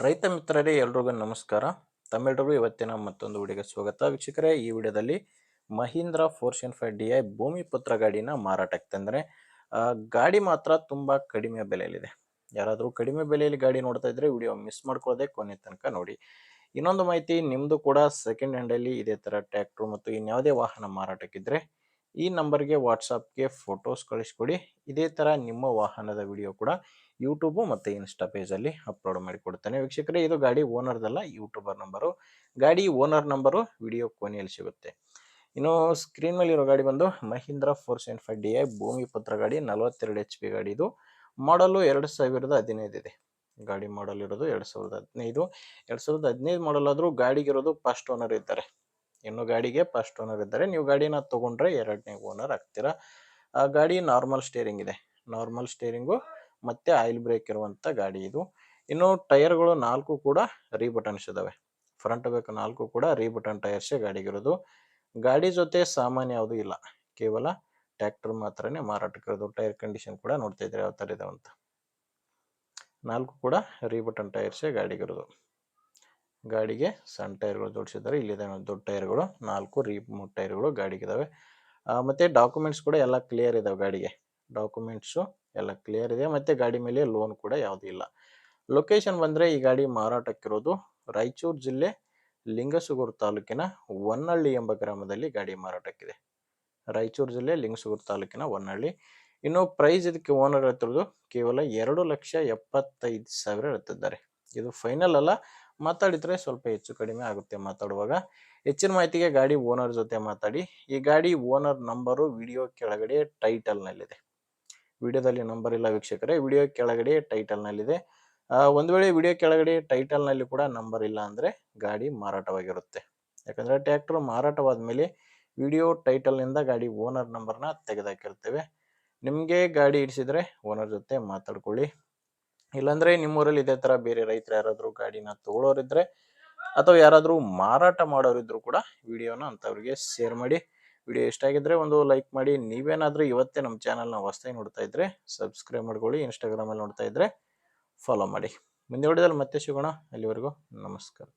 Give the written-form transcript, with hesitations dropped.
ರೈತ ಮಿತ್ರರೇ ಎಲ್ರಿಗೂ ನಮಸ್ಕಾರ. ತಮ್ಮೆಲ್ಲರಿಗೂ ಇವತ್ತಿನ ಮತ್ತೊಂದು ವಿಡಿಯೋಗೆ ಸ್ವಾಗತ. ವೀಕ್ಷಕರೇ, ಈ ವಿಡಿಯೋದಲ್ಲಿ ಮಹೀಂದ್ರ 405 ಭೂಮಿ ಪುತ್ರ ಗಾಡಿನ ಮಾರಾಟಕ್ಕೆ ತಂದರೆ ಗಾಡಿ ಮಾತ್ರ ತುಂಬಾ ಕಡಿಮೆ ಬೆಲೆಯಲ್ಲಿದೆ. ಯಾರಾದರೂ ಕಡಿಮೆ ಬೆಲೆಯಲ್ಲಿ ಗಾಡಿ ನೋಡ್ತಾ ಇದ್ರೆ ವಿಡಿಯೋ ಮಿಸ್ ಮಾಡ್ಕೊಳ್ಳದೆ ಕೊನೆ ತನಕ ನೋಡಿ. ಇನ್ನೊಂದು ಮಾಹಿತಿ, ನಿಮ್ಮದು ಕೂಡ ಸೆಕೆಂಡ್ ಹ್ಯಾಂಡಲ್ಲಿ ಇದೇ ಥರ ಟ್ರ್ಯಾಕ್ಟ್ರು ಮತ್ತು ಇನ್ಯಾವುದೇ ವಾಹನ ಮಾರಾಟಕ್ಕಿದ್ರೆ ಈ ನಂಬರ್ಗೆ ವಾಟ್ಸಪ್ಗೆ ಫೋಟೋಸ್ ಕಳಿಸ್ಕೊಡಿ. ಇದೇ ಥರ ನಿಮ್ಮ ವಾಹನದ ವಿಡಿಯೋ ಕೂಡ ಯೂಟ್ಯೂಬು ಮತ್ತು ಇನ್ಸ್ಟಾ ಪೇಜಲ್ಲಿ ಅಪ್ಲೋಡ್ ಮಾಡಿಕೊಡ್ತೇನೆ. ವೀಕ್ಷಕರೇ, ಇದು ಗಾಡಿ ಓನರ್ದಲ್ಲ, ಯೂಟ್ಯೂಬರ್ ನಂಬರು. ಗಾಡಿ ಓನರ್ ನಂಬರು ವಿಡಿಯೋ ಕೊನೆಯಲ್ಲಿ ಸಿಗುತ್ತೆ. ಇನ್ನು ಸ್ಕ್ರೀನ್ ಮೇಲೆ ಇರೋ ಗಾಡಿ ಬಂದು ಮಹೀಂದ್ರ 475 ಭೂಮಿ ಪುತ್ರ ಗಾಡಿ, 42 HP ಗಾಡಿ. ಇದು ಮಾಡಲು 2015 ಇದೆ. ಗಾಡಿ ಮಾಡಲ್ ಇರೋದು 2015 ಮಾಡಲ್ ಆದರೂ ಗಾಡಿಗಿರೋದು ಫಸ್ಟ್ ಓನರ್ ಇದ್ದಾರೆ. ಇನ್ನು ಗಾಡಿಗೆ ಫಸ್ಟ್ ಓನರ್ ಇದ್ದಾರೆ. ನೀವು ಗಾಡಿನ ತಗೊಂಡ್ರೆ ಎರಡನೇ ಓನರ್ ಆಗ್ತೀರಾ. ಆ ಗಾಡಿ ನಾರ್ಮಲ್ ಸ್ಟೇರಿಂಗ್ ಇದೆ, ನಾರ್ಮಲ್ ಸ್ಟೇರಿಂಗು ಮತ್ತೆ ಆಯಿಲ್ ಬ್ರೇಕ್ ಇರುವಂತ ಗಾಡಿ ಇದು. ಇನ್ನು ಟೈರ್ಗಳು 4 ಕೂಡ ರೀಬಟನ್ಸ್ ಇದಾವೆ. ಫ್ರಂಟ್ ಬ್ಯಾಕ್ 4 ಕೂಡ ರೀಬಟನ್ ಟೈರ್ಸೇ ಗಾಡಿಗಿರೋದು. ಗಾಡಿ ಜೊತೆ ಸಾಮಾನ್ಯ ಯಾವುದು ಇಲ್ಲ, ಕೇವಲ ಟ್ರ್ಯಾಕ್ಟರ್ ಮಾತ್ರನೇ ಮಾರಾಟಕ್ಕಿರೋದು. ಟೈರ್ ಕಂಡೀಷನ್ ಕೂಡ ನೋಡ್ತಾ ಇದ್ರೆ ಯಾವ ತರ ಇದಾವೆ ಅಂತ. 4 ಕೂಡ ರೀಬಟನ್ ಟೈರ್ಸೇ ಗಾಡಿಗಿರೋದು. ಗಾಡಿಗೆ ಸಣ್ಣ ಟೈರ್ಗಳು ಜೋಡಿಸಿದ್ದಾರೆ. ಇಲ್ಲಿದೆ ದೊಡ್ಡ ಟೈರ್ಗಳು, 4 ರೀಮೂವ್ ಟೈರ್ಗಳು ಗಾಡಿಗಿದಾವೆ. ಮತ್ತೆ ಡಾಕ್ಯುಮೆಂಟ್ಸ್ ಕೂಡ ಎಲ್ಲ ಕ್ಲಿಯರ್ ಇದಾವೆ. ಗಾಡಿಗೆ ಡಾಕ್ಯುಮೆಂಟ್ಸು ಎಲ್ಲ ಕ್ಲಿಯರ್ ಇದೆ. ಮತ್ತೆ ಗಾಡಿ ಮೇಲೆ ಲೋನ್ ಕೂಡ ಯಾವುದೂ ಇಲ್ಲ. ಲೊಕೇಶನ್ ಬಂದರೆ ಈ ಗಾಡಿ ಮಾರಾಟಕ್ಕಿರೋದು ರಾಯಚೂರು ಜಿಲ್ಲೆ ಲಿಂಗಸೂಗೂರು ತಾಲೂಕಿನ ಹೊನ್ನಳ್ಳಿ ಎಂಬ ಗ್ರಾಮದಲ್ಲಿ ಗಾಡಿ ಮಾರಾಟಕ್ಕಿದೆ. ರಾಯಚೂರು ಜಿಲ್ಲೆ ಲಿಂಗಸೂಗೂರು ತಾಲೂಕಿನ ಹೊನ್ನಳ್ಳಿ. ಇನ್ನು ಪ್ರೈಸ್ ಇದಕ್ಕೆ ಓನರ್ ಹೇಳ್ತಿರೋದು ಕೇವಲ 2,75,000 ಹೇಳ್ತಿದ್ದಾರೆ. ಇದು ಫೈನಲ್ ಅಲ್ಲ, ಮಾತಾಡಿದ್ರೆ ಸ್ವಲ್ಪ ಹೆಚ್ಚು ಕಡಿಮೆ ಆಗುತ್ತೆ. ಮಾತಾಡುವಾಗ ಹೆಚ್ಚಿನ ಮಾಹಿತಿಗೆ ಗಾಡಿ ಓನರ್ ಜೊತೆ ಮಾತಾಡಿ. ಈ ಗಾಡಿ ಓನರ್ ನಂಬರು ವಿಡಿಯೋ ಕೆಳಗಡೆ ಟೈಟಲ್ನಲ್ಲಿದೆ. ವಿಡಿಯೋದಲ್ಲಿ ನಂಬರ್ ಇಲ್ಲ ವೀಕ್ಷಕರೇ, ವಿಡಿಯೋ ಕೆಳಗಡೆ ಟೈಟಲ್ನಲ್ಲಿದೆ. ಒಂದು ವೇಳೆ ವಿಡಿಯೋ ಕೆಳಗಡೆ ಟೈಟಲ್ನಲ್ಲಿ ಕೂಡ ನಂಬರ್ ಇಲ್ಲ ಅಂದರೆ ಗಾಡಿ ಮಾರಾಟವಾಗಿರುತ್ತೆ. ಯಾಕಂದರೆ ಟ್ರ್ಯಾಕ್ಟರ್ ಮಾರಾಟವಾದ ಮೇಲೆ ವಿಡಿಯೋ ಟೈಟಲ್ನಿಂದ ಗಾಡಿ ಓನರ್ ನಂಬರ್ನ ತೆಗೆದಾಕಿರ್ತೇವೆ. ನಿಮಗೆ ಗಾಡಿ ಇಡಿಸಿದ್ರೆ ಓನರ್ ಜೊತೆ ಮಾತಾಡ್ಕೊಳ್ಳಿ. ಇಲ್ಲಾಂದರೆ ನಿಮ್ಮೂರಲ್ಲಿ ಇದೇ ಥರ ಬೇರೆ ರೈತರು ಯಾರಾದರೂ ಗಾಡಿನ ತಗೊಳ್ಳೋರಿದ್ರೆ ಅಥವಾ ಯಾರಾದರೂ ಮಾರಾಟ ಮಾಡೋರಿದ್ರು ಕೂಡ ವಿಡಿಯೋನ ಅಂಥವ್ರಿಗೆ ಶೇರ್ ಮಾಡಿ. ವಿಡಿಯೋ ಇಷ್ಟ ಆಗಿದ್ರೆ ಒಂದು ಲೈಕ್ ಮಾಡಿ. ನೀವೇನಾದರೂ ಇವತ್ತೇ ನಮ್ಮ ಚಾನಲ್ನ ಹೊಸದಾಗಿ ನೋಡ್ತಾ ಇದ್ರೆ ಸಬ್ಸ್ಕ್ರೈಬ್ ಮಾಡ್ಕೊಳ್ಳಿ. ಇನ್ಸ್ಟಾಗ್ರಾಮಲ್ಲಿ ನೋಡ್ತಾ ಇದ್ರೆ ಫಾಲೋ ಮಾಡಿ. ಮುಂದೆ ವಿಡಿಯೋದಲ್ಲಿ ಮತ್ತೆ ಸಿಗೋಣ. ಅಲ್ಲಿವರೆಗೂ ನಮಸ್ಕಾರ.